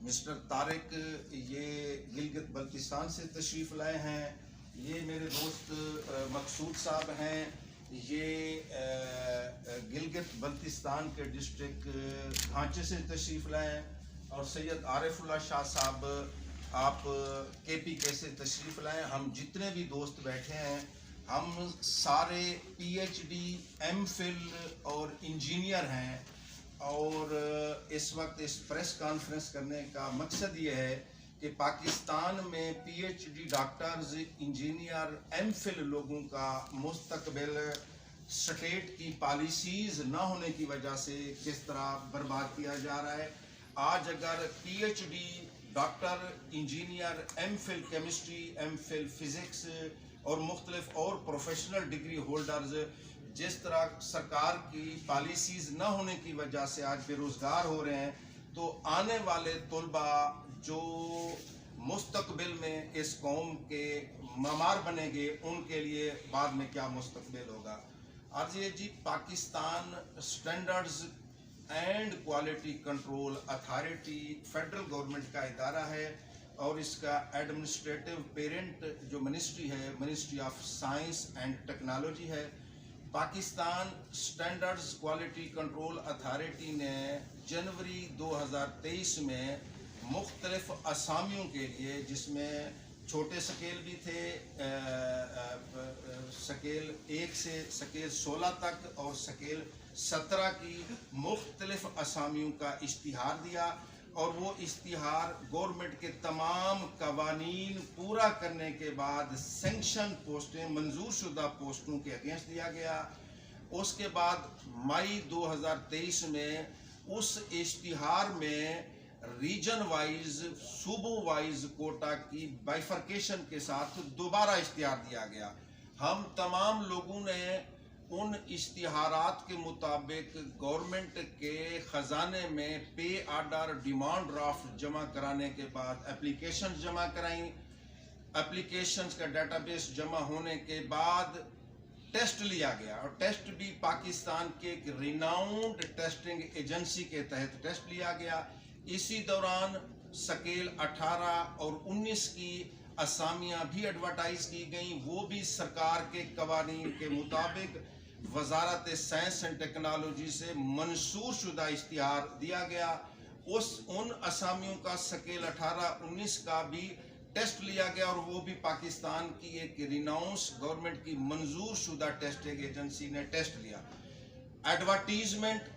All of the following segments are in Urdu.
مسٹر طارق یہ گلگت بلتستان سے تشریف لائے ہیں. یہ میرے دوست مقصود صاحب ہیں. یہ گلگت بلتستان کے ڈسٹرکٹ گھانچے سے تشریف لائے ہیں. اور سید عارف اللہ شاہ صاحب آپ کے پی کے سے تشریف لائے. ہم جتنے بھی دوست بیٹھے ہیں ہم سارے P H D M Phil اور انجینئر ہیں. اور اس وقت اس پریس کانفرنس کرنے کا مقصد یہ ہے کہ پاکستان میں P H D doctors, engineer, M Phil لوگوں کا مستقبل سٹیٹ کی پالیسیز نہ ہونے کی وجہ سے کس طرح برباد کیا جا رہا ہے. آج اگر P H D doctor, engineer, M Phil chemistry, M Phil physics اور مختلف اور پروفیشنل ڈگری ہولڈرز جس طرح سرکار کی پالیسیز نہ ہونے کی وجہ سے آج بے روزگار ہو رہے ہیں، تو آنے والے طلباء جو مستقبل میں اس قوم کے معمار بنیں گے ان کے لیے بعد میں کیا مستقبل ہوگا. آج یہ جی Pakistan standards and quality control authority federal government کا ادارہ ہے اور اس کا ایڈمنسٹریٹو پیرنٹ جو منسٹری ہے ministry of science and technology ہے. Pakistan standards quality control authority نے جنوری 2023 میں مختلف اسامیوں کے لیے، جس میں چھوٹے سکیل بھی تھے، سکیل 1 سے سکیل 16 تک اور سکیل 17 کی مختلف اسامیوں کا اشتہار دیا. اور وہ اشتہار گورنمنٹ کے تمام قوانین پورا کرنے کے بعد سینکشن پوسٹیں، منظور شدہ پوسٹوں کے اگینسٹ دیا گیا. اس کے بعد مئی 2023 میں اس اشتہار میں ریجن وائز، صوبوں وائز کوٹا کی بائیفرکیشن کے ساتھ دوبارہ اشتہار دیا گیا. ہم تمام لوگوں نے ان اشتہارات کے مطابق گورنمنٹ کے خزانے میں پے آرڈر، ڈیمانڈ ڈرافٹ جمع کرانے کے بعد اپلیکیشن جمع کرائیں. اپلیکیشنز کا ڈیٹا بیس جمع ہونے کے بعد ٹیسٹ لیا گیا اور ٹیسٹ بھی پاکستان کے ایک ریناؤنڈ ٹیسٹنگ ایجنسی کے تحت ٹیسٹ لیا گیا. اسی دوران سکیل 18 اور 19 کی اسامیاں بھی ایڈورٹائز کی گئیں. وہ بھی سرکار کے قوانین کے مطابق وزارت سائنس اینڈ ٹیکنالوجی سے منظور شدہ اشتہار دیا گیا. ان اسامیوں کا سکیل 18 19 کا بھی ٹیسٹ لیا گیا اور وہ بھی پاکستان کی ایک ریناؤنس گورنمنٹ کی منظور شدہ ٹیسٹنگ ایجنسی نے ٹیسٹ لیا. ایڈورٹیزمنٹ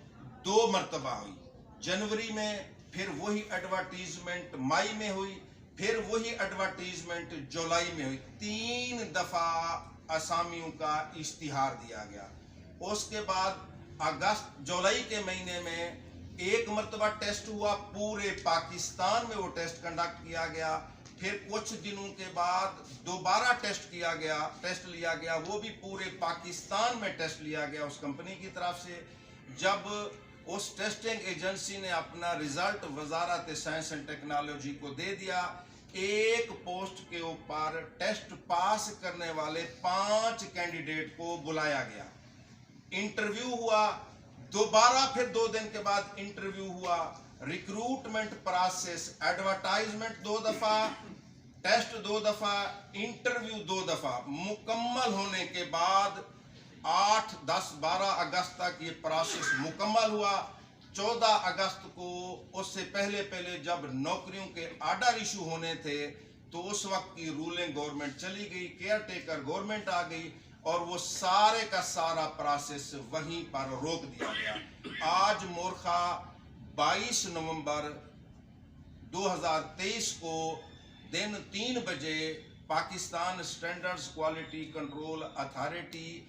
2 مرتبہ ہوئی، جنوری میں، پھر وہی ایڈورٹیزمنٹ مئی میں ہوئی، پھر وہی ایڈورٹیزمنٹ جولائی میں ہوئی. 3 دفعہ اسامیوں کا اشتہار دیا گیا. اس کے بعد جولائی کے مہینے میں 1 مرتبہ ٹیسٹ ہوا، پورے پاکستان میں وہ ٹیسٹ کنڈکٹ کیا گیا. پھر کچھ دنوں کے بعد دوبارہ ٹیسٹ لیا گیا، وہ بھی پورے پاکستان میں ٹیسٹ لیا گیا اس کمپنی کی طرف سے. جب اس ٹیسٹنگ ایجنسی نے اپنا رزلٹ وزارت سائنس اینڈ ٹیکنالوجی کو دے دیا، ایک پوسٹ کے اوپر ٹیسٹ پاس کرنے والے 5 کینڈیڈیٹ کو بلایا گیا. انٹرویو ہوا، دوبارہ پھر 2 دن کے بعد انٹرویو ہوا. ریکروٹمنٹ پروسیس، ایڈورٹائزمنٹ 2 دفعہ، ٹیسٹ 2 دفعہ، انٹرویو 2 دفعہ مکمل ہونے کے بعد 8 10 12 اگست تک یہ پروسیس مکمل ہوا. 14 اگست کو اس سے پہلے جب نوکریوں کے آرڈر ایشو ہونے تھے تو اس وقت کی رولنگ گورنمنٹ چلی گئی، کیئر ٹیکر گورنمنٹ آ گئی اور وہ سارے کا سارا پروسیس وہیں پر روک دیا گیا. آج مورخہ 22 نومبر 2023 کو دن 3 بجے Pakistan standards quality control authority